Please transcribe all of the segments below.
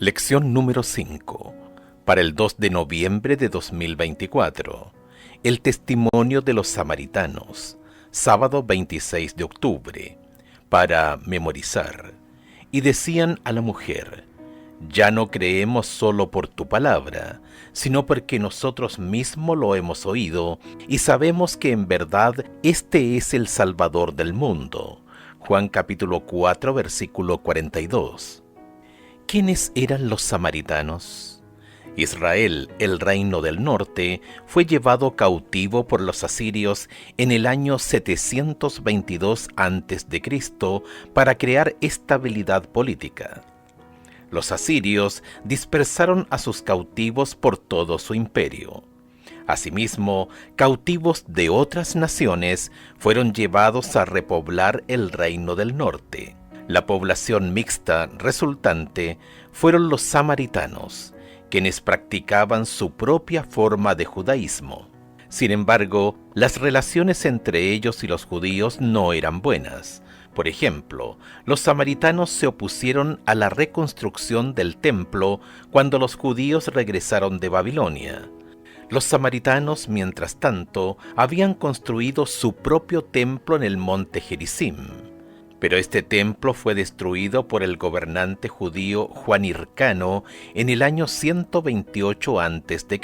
Lección número 5, para el 2 de noviembre de 2024. El testimonio de los samaritanos, sábado 26 de octubre, para memorizar. Y decían a la mujer: ya no creemos solo por tu palabra, sino porque nosotros mismos lo hemos oído y sabemos que en verdad este es el Salvador del mundo. Juan capítulo 4, versículo 42. ¿Quiénes eran los samaritanos? Israel, el reino del norte, fue llevado cautivo por los asirios en el año 722 a.C. para crear estabilidad política. Los asirios dispersaron a sus cautivos por todo su imperio. Asimismo, cautivos de otras naciones fueron llevados a repoblar el reino del norte. La población mixta resultante fueron los samaritanos, quienes practicaban su propia forma de judaísmo. Sin embargo, las relaciones entre ellos y los judíos no eran buenas. Por ejemplo, los samaritanos se opusieron a la reconstrucción del templo cuando los judíos regresaron de Babilonia. Los samaritanos, mientras tanto, habían construido su propio templo en el monte Gerizim. Pero este templo fue destruido por el gobernante judío Juan Hircano en el año 128 a.C.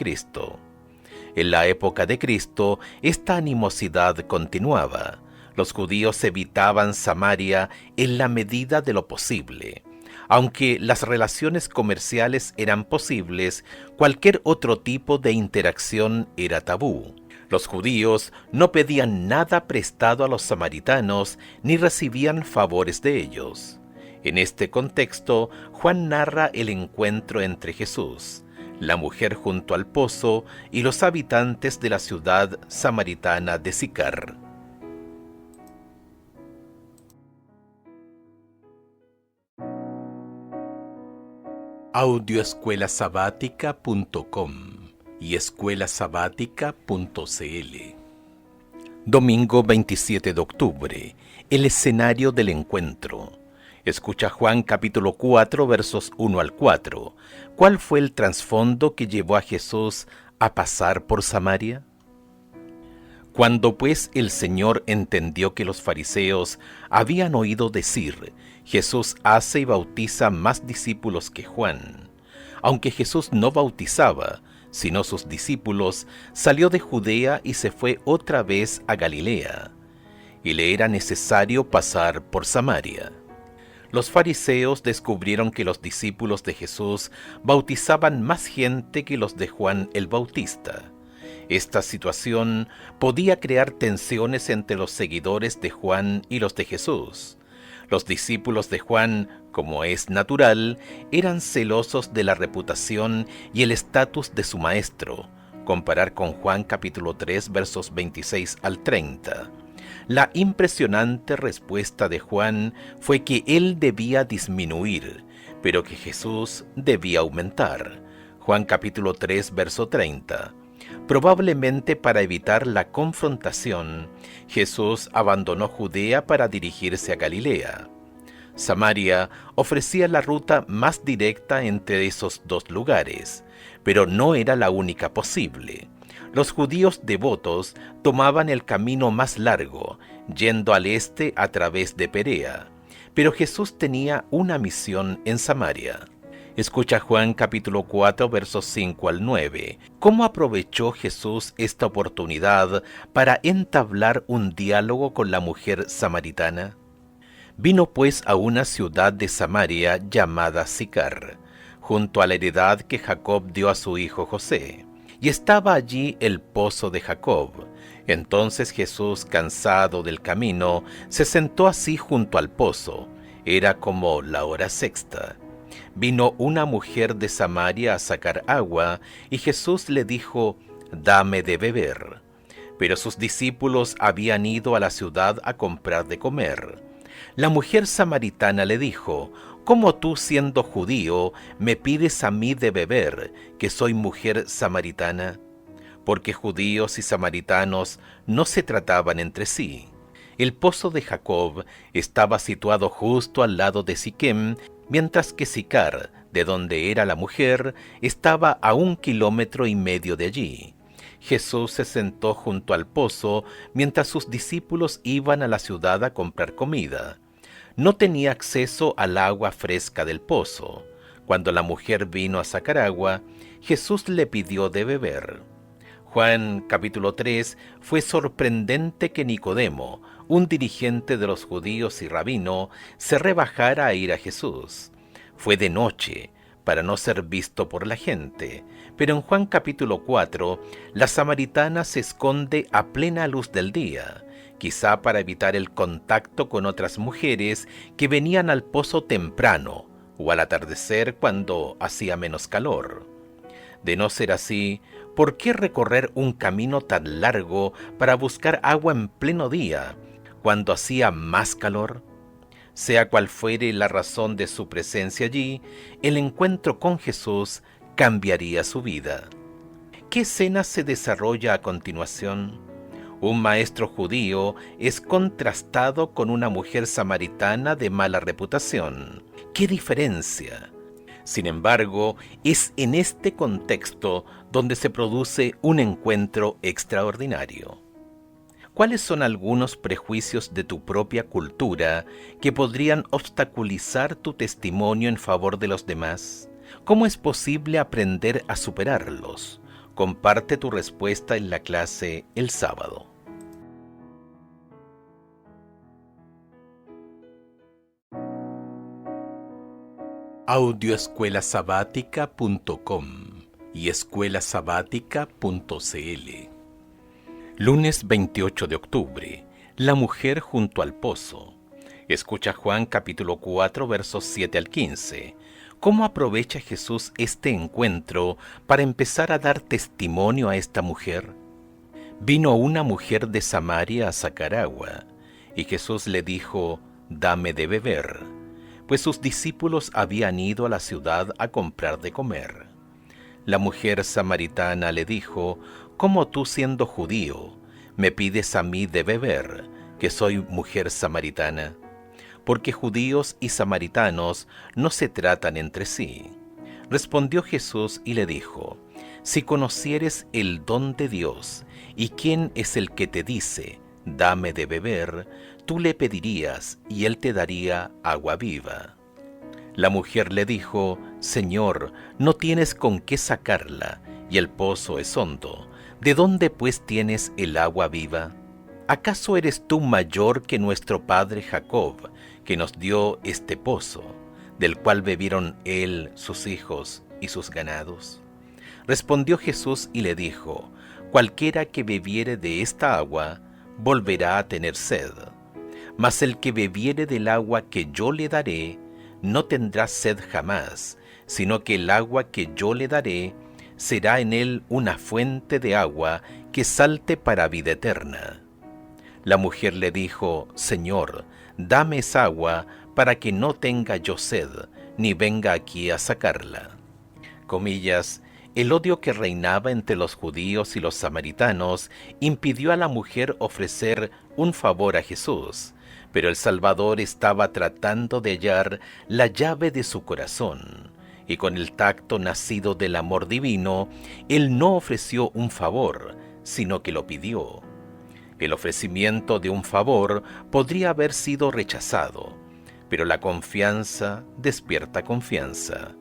En la época de Cristo, esta animosidad continuaba. Los judíos evitaban Samaria en la medida de lo posible. Aunque las relaciones comerciales eran posibles, cualquier otro tipo de interacción era tabú. Los judíos no pedían nada prestado a los samaritanos ni recibían favores de ellos. En este contexto, Juan narra el encuentro entre Jesús, la mujer junto al pozo y los habitantes de la ciudad samaritana de Sicar. audioescuelasabática.com y escuelasabática.cl. Domingo 27 de octubre, el escenario del encuentro. Escucha Juan capítulo 4, versos 1 al 4. ¿Cuál fue el trasfondo que llevó a Jesús a pasar por Samaria? Cuando pues el Señor entendió que los fariseos habían oído decir: Jesús hace y bautiza más discípulos que Juan. Aunque Jesús no bautizaba, sino sus discípulos, salió de Judea y se fue otra vez a Galilea, y le era necesario pasar por Samaria. Los fariseos descubrieron que los discípulos de Jesús bautizaban más gente que los de Juan el Bautista. Esta situación podía crear tensiones entre los seguidores de Juan y los de Jesús. Los discípulos de Juan, como es natural, eran celosos de la reputación y el estatus de su maestro. Comparar con Juan capítulo 3, versos 26 al 30. La impresionante respuesta de Juan fue que él debía disminuir, pero que Jesús debía aumentar. Juan capítulo 3, verso 30. Probablemente para evitar la confrontación, Jesús abandonó Judea para dirigirse a Galilea. Samaria ofrecía la ruta más directa entre esos dos lugares, pero no era la única posible. Los judíos devotos tomaban el camino más largo, yendo al este a través de Perea, pero Jesús tenía una misión en Samaria. Escucha Juan capítulo 4, versos 5 al 9. ¿Cómo aprovechó Jesús esta oportunidad para entablar un diálogo con la mujer samaritana? Vino pues a una ciudad de Samaria llamada Sicar, junto a la heredad que Jacob dio a su hijo José. Y estaba allí el pozo de Jacob. Entonces Jesús, cansado del camino, se sentó así junto al pozo. Era como la hora sexta. Vino una mujer de Samaria a sacar agua, y Jesús le dijo: «Dame de beber». Pero sus discípulos habían ido a la ciudad a comprar de comer. La mujer samaritana le dijo: «¿Cómo tú, siendo judío, me pides a mí de beber, que soy mujer samaritana?» Porque judíos y samaritanos no se trataban entre sí. El pozo de Jacob estaba situado justo al lado de Siquem, mientras que Sicar De donde era la mujer estaba a 1,5 kilómetros de allí. Jesús se sentó junto al pozo mientras sus discípulos iban a la ciudad a comprar comida. No tenía acceso al agua fresca del pozo. Cuando la mujer vino a sacar agua, Jesús le pidió de beber. Juan capítulo 3 fue sorprendente que Nicodemo, un dirigente de los judíos y rabino, se rebajara a ir a Jesús. Fue de noche, para no ser visto por la gente, pero en Juan capítulo 4, la samaritana se esconde a plena luz del día, quizá para evitar el contacto con otras mujeres que venían al pozo temprano o al atardecer cuando hacía menos calor. De no ser así, ¿por qué recorrer un camino tan largo para buscar agua en pleno día, cuando hacía más calor? Sea cual fuere la razón de su presencia allí, el encuentro con Jesús cambiaría su vida. ¿Qué escena se desarrolla a continuación? Un maestro judío es contrastado con una mujer samaritana de mala reputación. ¡Qué diferencia! Sin embargo, es en este contexto donde se produce un encuentro extraordinario. ¿Cuáles son algunos prejuicios de tu propia cultura que podrían obstaculizar tu testimonio en favor de los demás? ¿Cómo es posible aprender a superarlos? Comparte tu respuesta en la clase el sábado. Audioescuelasabática.com y escuelasabática.cl. Lunes 28 de octubre. La mujer junto al pozo. Escucha Juan capítulo 4 versos 7 al 15. ¿Cómo aprovecha Jesús este encuentro para empezar a dar testimonio a esta mujer? Vino una mujer de Samaria a sacar agua, y Jesús le dijo: «Dame de beber», pues sus discípulos habían ido a la ciudad a comprar de comer. La mujer samaritana le dijo: «¿Cómo tú, siendo judío, me pides a mí de beber, que soy mujer samaritana?» Porque judíos y samaritanos no se tratan entre sí. Respondió Jesús y le dijo: «Si conocieres el don de Dios, y quién es el que te dice: dame de beber, tú le pedirías, y él te daría agua viva». La mujer le dijo: «Señor, no tienes con qué sacarla, y el pozo es hondo. ¿De dónde pues tienes el agua viva? ¿Acaso eres tú mayor que nuestro padre Jacob, que nos dio este pozo, del cual bebieron él, sus hijos y sus ganados?» Respondió Jesús y le dijo: «Cualquiera que bebiere de esta agua, volverá a tener sed. Mas el que bebiere del agua que yo le daré, no tendrá sed jamás, sino que el agua que yo le daré será en él una fuente de agua que salte para vida eterna». La mujer le dijo: «Señor, dame esa agua para que no tenga yo sed, ni venga aquí a sacarla». Comillas, el odio que reinaba entre los judíos y los samaritanos impidió a la mujer ofrecer un favor a Jesús, pero el Salvador estaba tratando de hallar la llave de su corazón, y con el tacto nacido del amor divino, él no ofreció un favor, sino que lo pidió. El ofrecimiento de un favor podría haber sido rechazado, pero la confianza despierta confianza.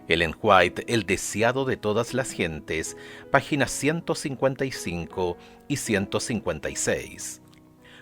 Ellen White, El deseado de todas las gentes, páginas 155 y 156.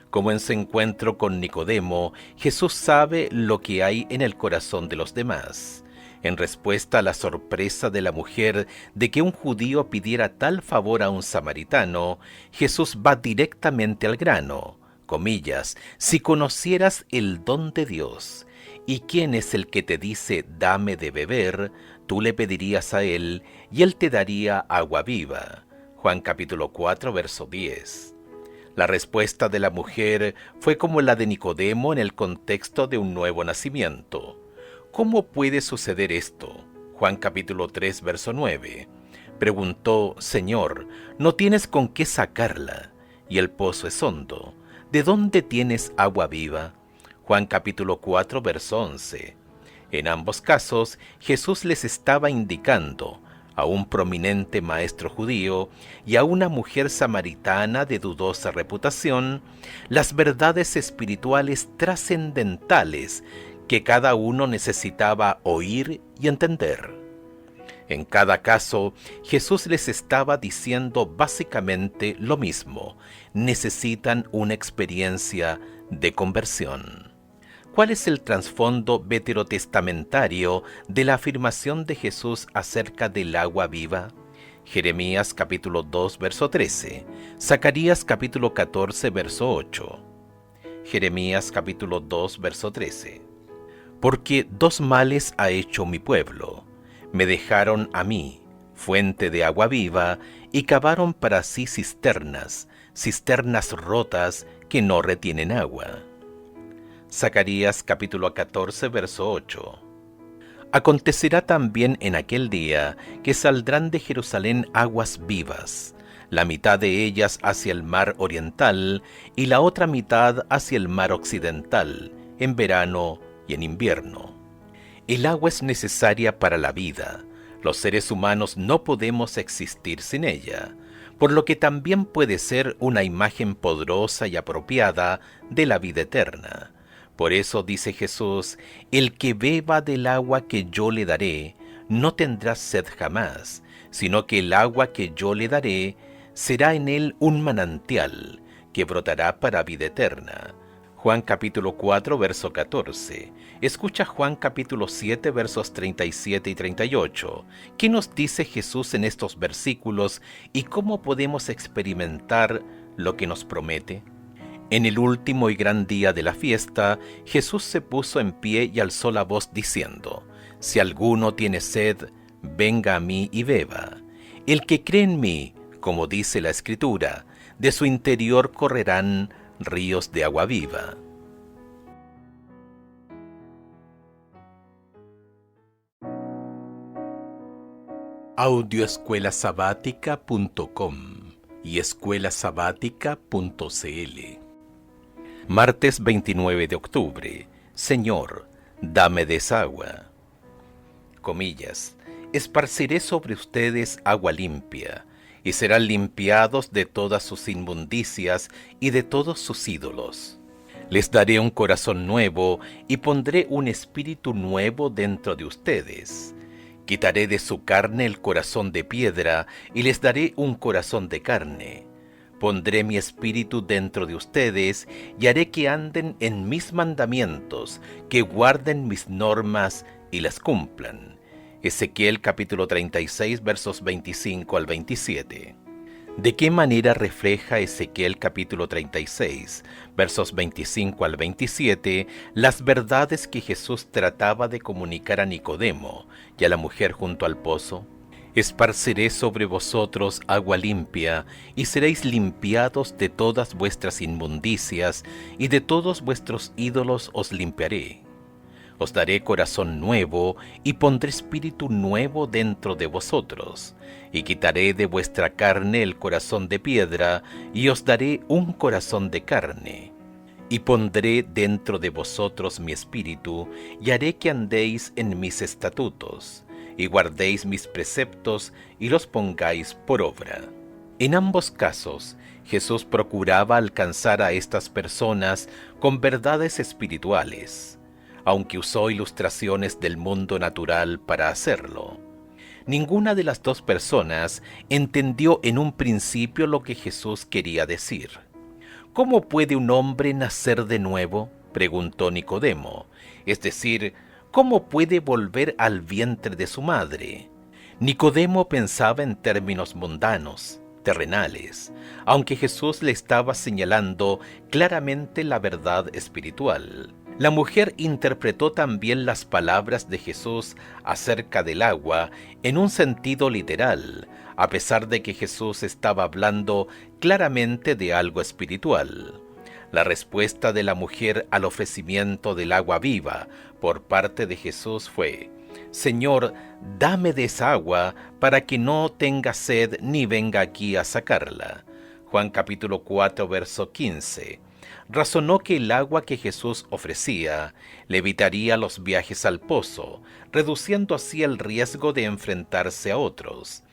Como en su encuentro con Nicodemo, Jesús sabe lo que hay en el corazón de los demás. En respuesta a la sorpresa de la mujer de que un judío pidiera tal favor a un samaritano, Jesús va directamente al grano. Comillas, «Si conocieras el don de Dios, y quién es el que te dice: dame de beber, tú le pedirías a él, y él te daría agua viva». Juan capítulo 4, verso 10. La respuesta de la mujer fue como la de Nicodemo en el contexto de un nuevo nacimiento. ¿Cómo puede suceder esto? Juan capítulo 3, verso 9. Preguntó: «Señor, no tienes con qué sacarla, y el pozo es hondo. ¿De dónde tienes agua viva?» Juan capítulo 4, verso 11. En ambos casos, Jesús les estaba indicando a un prominente maestro judío y a una mujer samaritana de dudosa reputación las verdades espirituales trascendentales que cada uno necesitaba oír y entender. En cada caso, Jesús les estaba diciendo básicamente lo mismo: necesitan una experiencia de conversión. ¿Cuál es el trasfondo veterotestamentario de la afirmación de Jesús acerca del agua viva? Jeremías capítulo 2, verso 13, Zacarías capítulo 14, verso 8. Jeremías capítulo 2, verso 13. Porque dos males ha hecho mi pueblo: me dejaron a mí, fuente de agua viva, y cavaron para sí cisternas, cisternas rotas que no retienen agua. Zacarías capítulo 14, verso 8. Acontecerá también en aquel día que saldrán de Jerusalén aguas vivas, la mitad de ellas hacia el mar oriental y la otra mitad hacia el mar occidental, en verano y en invierno. El agua es necesaria para la vida. Los seres humanos no podemos existir sin ella, por lo que también puede ser una imagen poderosa y apropiada de la vida eterna. Por eso dice Jesús: el que beba del agua que yo le daré, no tendrá sed jamás, sino que el agua que yo le daré será en él un manantial, que brotará para vida eterna. Juan capítulo 4, verso 14. Escucha Juan capítulo 7, versos 37 y 38. ¿Qué nos dice Jesús en estos versículos y cómo podemos experimentar lo que nos promete? En el último y gran día de la fiesta, Jesús se puso en pie y alzó la voz diciendo: si alguno tiene sed, venga a mí y beba. El que cree en mí, como dice la Escritura, de su interior correrán ríos de agua viva. Audioescuelasabática.com y escuelasabática.cl. Martes 29 de octubre. Señor, dame de esa agua. Comillas. Esparciré sobre ustedes agua limpia, y serán limpiados de todas sus inmundicias y de todos sus ídolos. Les daré un corazón nuevo y pondré un espíritu nuevo dentro de ustedes. Quitaré de su carne el corazón de piedra y les daré un corazón de carne. Pondré mi espíritu dentro de ustedes y haré que anden en mis mandamientos, que guarden mis normas y las cumplan. Ezequiel capítulo 36, versos 25 al 27. ¿De qué manera refleja Ezequiel capítulo 36, versos 25 al 27, las verdades que Jesús trataba de comunicar a Nicodemo y a la mujer junto al pozo? Esparciré sobre vosotros agua limpia, y seréis limpiados de todas vuestras inmundicias, y de todos vuestros ídolos os limpiaré. Os daré corazón nuevo, y pondré espíritu nuevo dentro de vosotros, y quitaré de vuestra carne el corazón de piedra, y os daré un corazón de carne. Y pondré dentro de vosotros mi espíritu, y haré que andéis en mis estatutos, y guardéis mis preceptos y los pongáis por obra. En ambos casos, Jesús procuraba alcanzar a estas personas con verdades espirituales, aunque usó ilustraciones del mundo natural para hacerlo. Ninguna de las dos personas entendió en un principio lo que Jesús quería decir. ¿Cómo puede un hombre nacer de nuevo?, preguntó Nicodemo. Es decir, ¿cómo puede volver al vientre de su madre? Nicodemo pensaba en términos mundanos, terrenales, aunque Jesús le estaba señalando claramente la verdad espiritual. La mujer interpretó también las palabras de Jesús acerca del agua en un sentido literal, a pesar de que Jesús estaba hablando claramente de algo espiritual. La respuesta de la mujer al ofrecimiento del agua viva por parte de Jesús fue: Señor, dame de esa agua para que no tenga sed ni venga aquí a sacarla. Juan capítulo 4, verso 15. razonó que el agua que Jesús ofrecía le evitaría los viajes al pozo, reduciendo así el riesgo de enfrentarse a otros.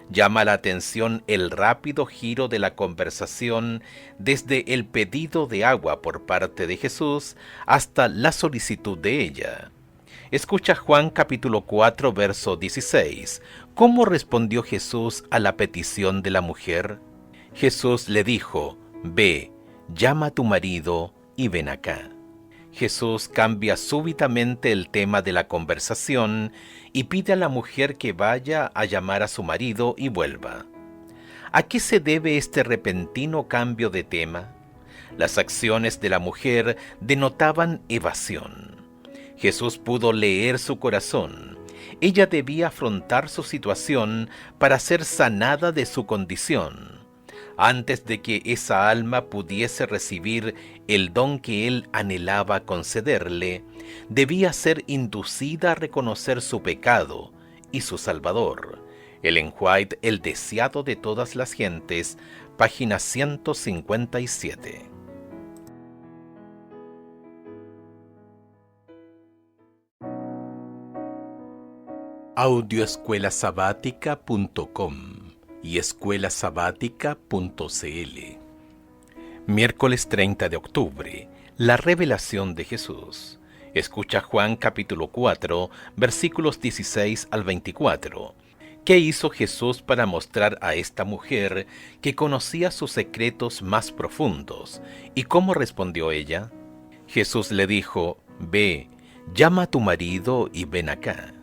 Llama la atención el rápido giro de la conversación desde el pedido de agua por parte de Jesús hasta la solicitud de ella. Escucha Juan capítulo 4, verso 16. ¿Cómo respondió Jesús a la petición de la mujer? Jesús le dijo: «Ve, llama a tu marido y ven acá». Jesús cambia súbitamente el tema de la conversación y pide a la mujer que vaya a llamar a su marido y vuelva. ¿A qué se debe este repentino cambio de tema? Las acciones de la mujer denotaban evasión. Jesús pudo leer su corazón. Ella debía afrontar su situación para ser sanada de su condición. Antes de que esa alma pudiese recibir el don que él anhelaba concederle, debía ser inducida a reconocer su pecado y su Salvador. Ellen White, El deseado de todas las gentes, página 157. audioescuelasabática.com y escuelasabática.cl. Miércoles 30 de octubre, la revelación de Jesús. Escucha Juan capítulo 4, versículos 16 al 24. ¿Qué hizo Jesús para mostrar a esta mujer que conocía sus secretos más profundos? ¿Y cómo respondió ella? Jesús le dijo: «Ve, llama a tu marido y ven acá».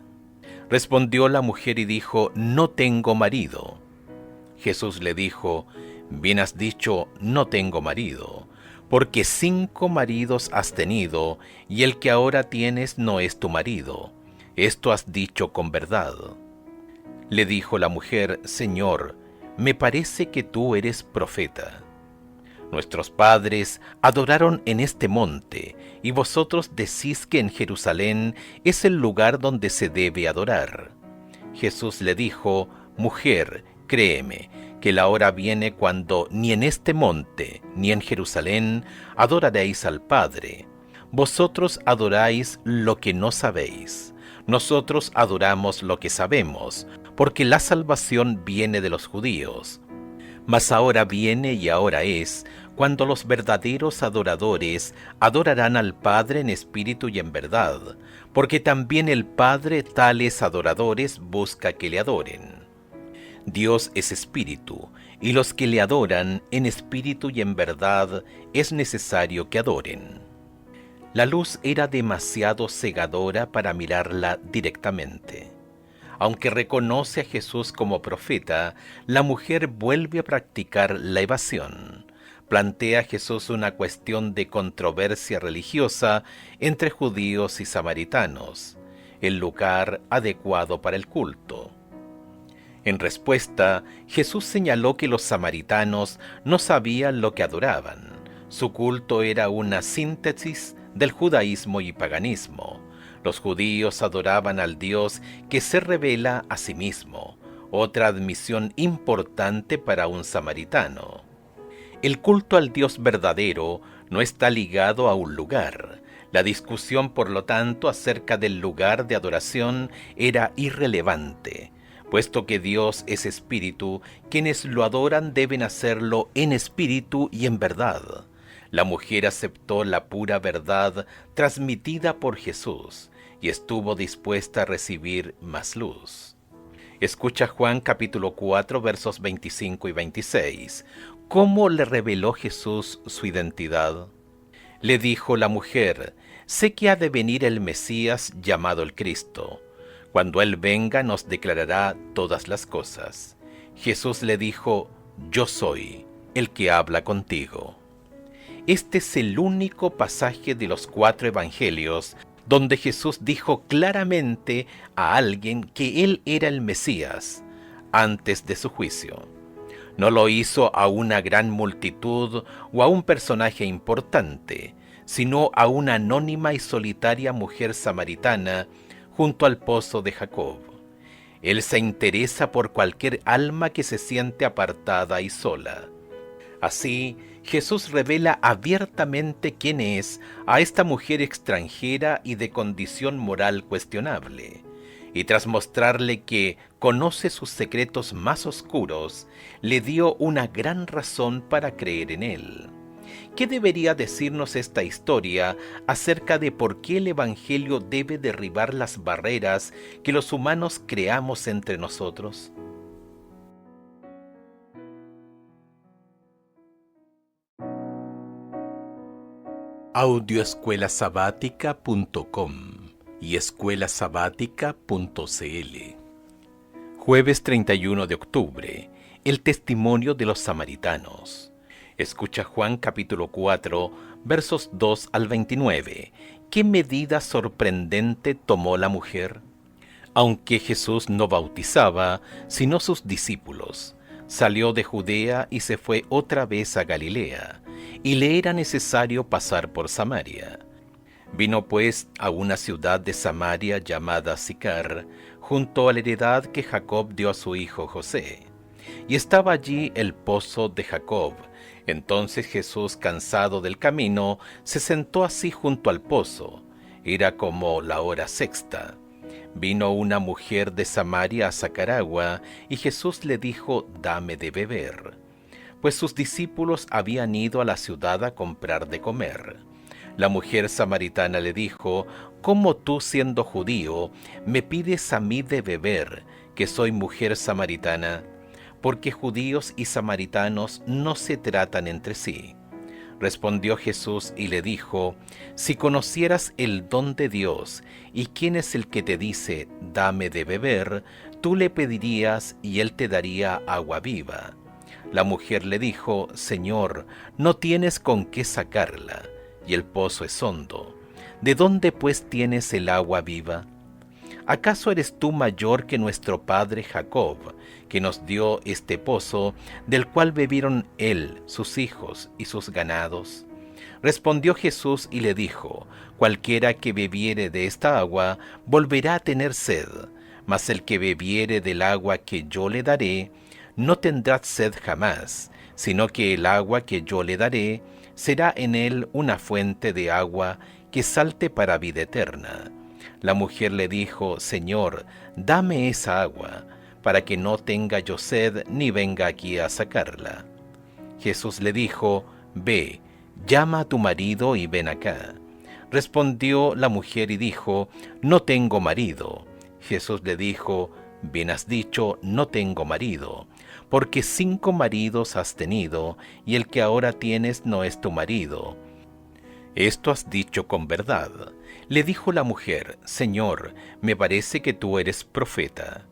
Respondió la mujer y dijo: «No tengo marido». Jesús le dijo: «Bien has dicho, no tengo marido, porque 5 maridos has tenido, y el que ahora tienes no es tu marido. Esto has dicho con verdad». Le dijo la mujer: «Señor, me parece que tú eres profeta. Nuestros padres adoraron en este monte, y vosotros decís que en Jerusalén es el lugar donde se debe adorar». Jesús le dijo: «Mujer, créeme, que la hora viene cuando ni en este monte ni en Jerusalén adoraréis al Padre. Vosotros adoráis lo que no sabéis. Nosotros adoramos lo que sabemos, porque la salvación viene de los judíos. Mas ahora viene y ahora es, cuando los verdaderos adoradores adorarán al Padre en espíritu y en verdad, porque también el Padre tales adoradores busca que le adoren. Dios es espíritu, y los que le adoran en espíritu y en verdad es necesario que adoren». La luz era demasiado cegadora para mirarla directamente. Aunque reconoce a Jesús como profeta, la mujer vuelve a practicar la evasión. Plantea a Jesús una cuestión de controversia religiosa entre judíos y samaritanos, el lugar adecuado para el culto. En respuesta, Jesús señaló que los samaritanos no sabían lo que adoraban. Su culto era una síntesis del judaísmo y paganismo. Los judíos adoraban al Dios que se revela a sí mismo, otra admisión importante para un samaritano. El culto al Dios verdadero no está ligado a un lugar. La discusión, por lo tanto, acerca del lugar de adoración era irrelevante. Puesto que Dios es espíritu, quienes lo adoran deben hacerlo en espíritu y en verdad. La mujer aceptó la pura verdad transmitida por Jesús y estuvo dispuesta a recibir más luz. Escucha Juan capítulo 4, versos 25 y 26. ¿Cómo le reveló Jesús su identidad? Le dijo la mujer: «Sé que ha de venir el Mesías llamado el Cristo. Cuando Él venga nos declarará todas las cosas». Jesús le dijo: «Yo soy el que habla contigo». Este es el único pasaje de los 4 evangelios donde Jesús dijo claramente a alguien que Él era el Mesías antes de su juicio. No lo hizo a una gran multitud o a un personaje importante, sino a una anónima y solitaria mujer samaritana junto al pozo de Jacob. Él se interesa por cualquier alma que se siente apartada y sola. Así, Jesús revela abiertamente quién es a esta mujer extranjera y de condición moral cuestionable, y tras mostrarle que conoce sus secretos más oscuros, le dio una gran razón para creer en él. ¿Qué debería decirnos esta historia acerca de por qué el Evangelio debe derribar las barreras que los humanos creamos entre nosotros? Audioescuelasabática.com y escuelasabática.cl. Jueves 31 de octubre. El testimonio de los samaritanos. Escucha Juan capítulo 4, versos 2 al 29. ¿Qué medida sorprendente tomó la mujer? Aunque Jesús no bautizaba, sino sus discípulos, salió de Judea y se fue otra vez a Galilea, y le era necesario pasar por Samaria. Vino pues a una ciudad de Samaria llamada Sicar, junto a la heredad que Jacob dio a su hijo José. Y estaba allí el pozo de Jacob. Entonces Jesús, cansado del camino, se sentó así junto al pozo. Era como la hora sexta. Vino una mujer de Samaria a sacar agua, y Jesús le dijo: «Dame de beber», pues sus discípulos habían ido a la ciudad a comprar de comer. La mujer samaritana le dijo: «¿Cómo tú, siendo judío, me pides a mí de beber, que soy mujer samaritana?» Porque judíos y samaritanos no se tratan entre sí. Respondió Jesús y le dijo: «Si conocieras el don de Dios y quién es el que te dice: dame de beber, tú le pedirías y él te daría agua viva». La mujer le dijo: «Señor, no tienes con qué sacarla, y el pozo es hondo. ¿De dónde pues tienes el agua viva? ¿Acaso eres tú mayor que nuestro padre Jacob, que nos dio este pozo, del cual bebieron él, sus hijos y sus ganados?» Respondió Jesús y le dijo: «Cualquiera que bebiere de esta agua volverá a tener sed, mas el que bebiere del agua que yo le daré, no tendrá sed jamás, sino que el agua que yo le daré será en él una fuente de agua que salte para vida eterna». La mujer le dijo: «Señor, dame esa agua, para que no tenga yo sed ni venga aquí a sacarla». Jesús le dijo: «Ve, llama a tu marido y ven acá». Respondió la mujer y dijo: «No tengo marido». Jesús le dijo: «Bien has dicho, no tengo marido, porque 5 maridos has tenido, y el que ahora tienes no es tu marido. Esto has dicho con verdad». Le dijo la mujer: «Señor, me parece que tú eres profeta.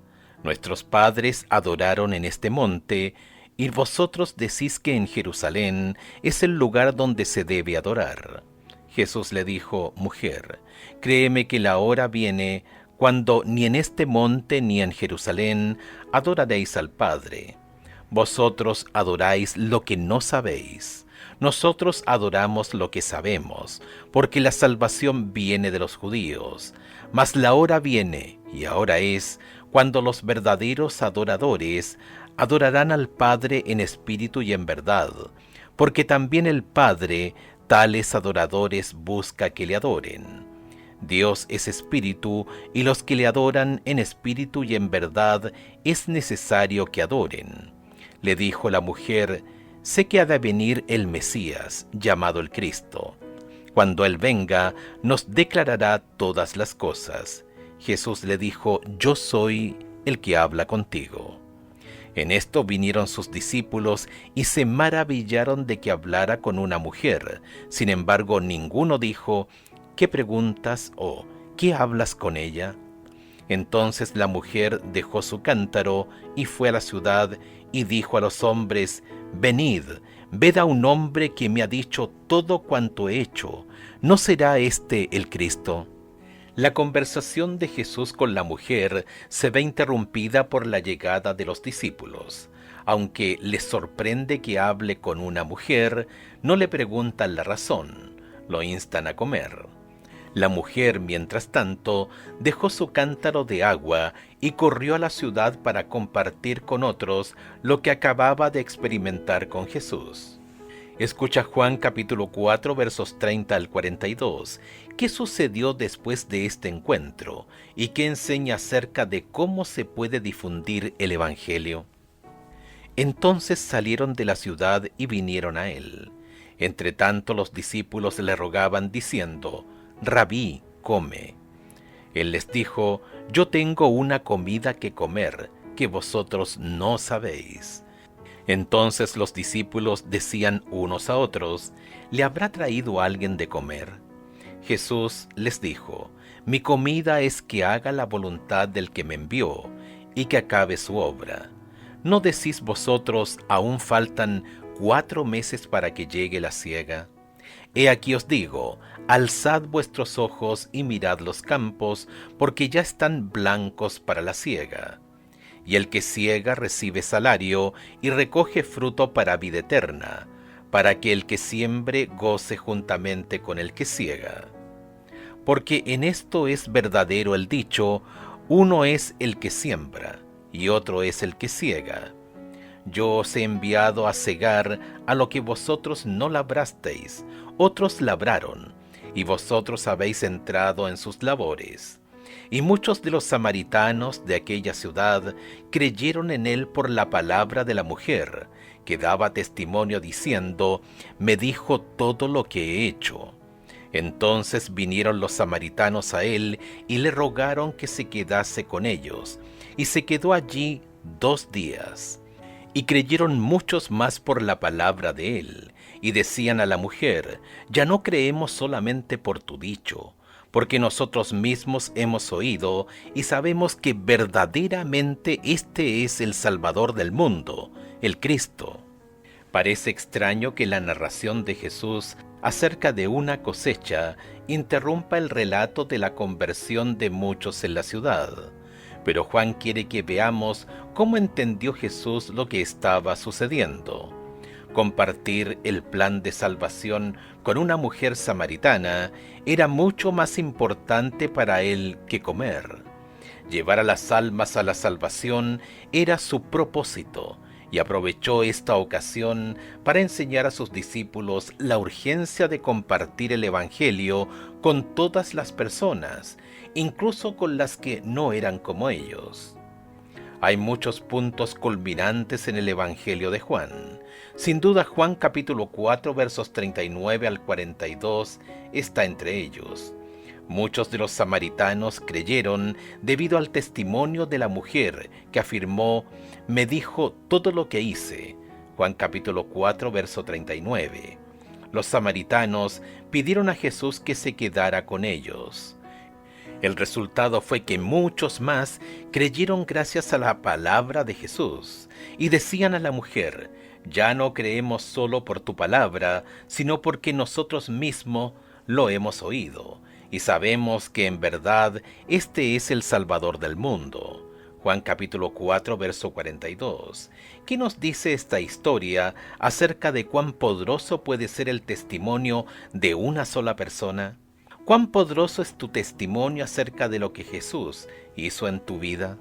Nuestros padres adoraron en este monte, y vosotros decís que en Jerusalén es el lugar donde se debe adorar». Jesús le dijo: «Mujer, créeme que la hora viene cuando ni en este monte ni en Jerusalén adoraréis al Padre. Vosotros adoráis lo que no sabéis. Nosotros adoramos lo que sabemos, porque la salvación viene de los judíos. Mas la hora viene, y ahora es, cuando los verdaderos adoradores adorarán al Padre en espíritu y en verdad, porque también el Padre tales adoradores busca que le adoren. Dios es espíritu, y los que le adoran en espíritu y en verdad es necesario que adoren». Le dijo la mujer: «Sé que ha de venir el Mesías, llamado el Cristo. Cuando Él venga, nos declarará todas las cosas». Jesús le dijo: «Yo soy el que habla contigo». En esto vinieron sus discípulos y se maravillaron de que hablara con una mujer. Sin embargo, ninguno dijo: «¿Qué preguntas?», o «¿Qué hablas con ella?». Entonces la mujer dejó su cántaro y fue a la ciudad y dijo a los hombres: «Venid, ved a un hombre que me ha dicho todo cuanto he hecho. ¿No será este el Cristo?». La conversación de Jesús con la mujer se ve interrumpida por la llegada de los discípulos. Aunque les sorprende que hable con una mujer, no le preguntan la razón, lo instan a comer. La mujer, mientras tanto, dejó su cántaro de agua y corrió a la ciudad para compartir con otros lo que acababa de experimentar con Jesús. Escucha Juan capítulo 4 versos 30 al 42. ¿Qué sucedió después de este encuentro? ¿Y qué enseña acerca de cómo se puede difundir el Evangelio? Entonces salieron de la ciudad y vinieron a él. Entre tanto los discípulos le rogaban diciendo: Rabí, come. Él les dijo: Yo tengo una comida que comer, que vosotros no sabéis. Entonces los discípulos decían unos a otros: ¿Le habrá traído alguien de comer? Jesús les dijo: Mi comida es que haga la voluntad del que me envió, y que acabe su obra. ¿No decís vosotros: aún faltan 4 meses para que llegue la siega? He aquí os digo: alzad vuestros ojos y mirad los campos, porque ya están blancos para la siega. Y el que siega recibe salario y recoge fruto para vida eterna, para que el que siembre goce juntamente con el que siega. Porque en esto es verdadero el dicho: uno es el que siembra, y otro es el que siega. Yo os he enviado a segar a lo que vosotros no labrasteis, otros labraron, y vosotros habéis entrado en sus labores. Y muchos de los samaritanos de aquella ciudad creyeron en él por la palabra de la mujer, que daba testimonio diciendo: me dijo todo lo que he hecho. Entonces vinieron los samaritanos a él y le rogaron que se quedase con ellos, y se quedó allí 2 días. Y creyeron muchos más por la palabra de él, y decían a la mujer: ya no creemos solamente por tu dicho, porque nosotros mismos hemos oído y sabemos que verdaderamente este es el Salvador del mundo, el Cristo. Parece extraño que la narración de Jesús acerca de una cosecha interrumpa el relato de la conversión de muchos en la ciudad. Pero Juan quiere que veamos cómo entendió Jesús lo que estaba sucediendo. Compartir el plan de salvación con una mujer samaritana era mucho más importante para él que comer. Llevar a las almas a la salvación era su propósito, y aprovechó esta ocasión para enseñar a sus discípulos la urgencia de compartir el Evangelio con todas las personas, incluso con las que no eran como ellos. Hay muchos puntos culminantes en el Evangelio de Juan. Sin duda, Juan capítulo 4 versos 39 al 42 está entre ellos. Muchos de los samaritanos creyeron debido al testimonio de la mujer que afirmó: me dijo todo lo que hice. Juan capítulo 4 verso 39. Los samaritanos pidieron a Jesús que se quedara con ellos. El resultado fue que muchos más creyeron gracias a la palabra de Jesús, y decían a la mujer: ya no creemos solo por tu palabra, sino porque nosotros mismos lo hemos oído, y sabemos que en verdad este es el Salvador del mundo. Juan capítulo 4 verso 42. ¿Qué nos dice esta historia acerca de cuán poderoso puede ser el testimonio de una sola persona? ¿Cuán poderoso es tu testimonio acerca de lo que Jesús hizo en tu vida?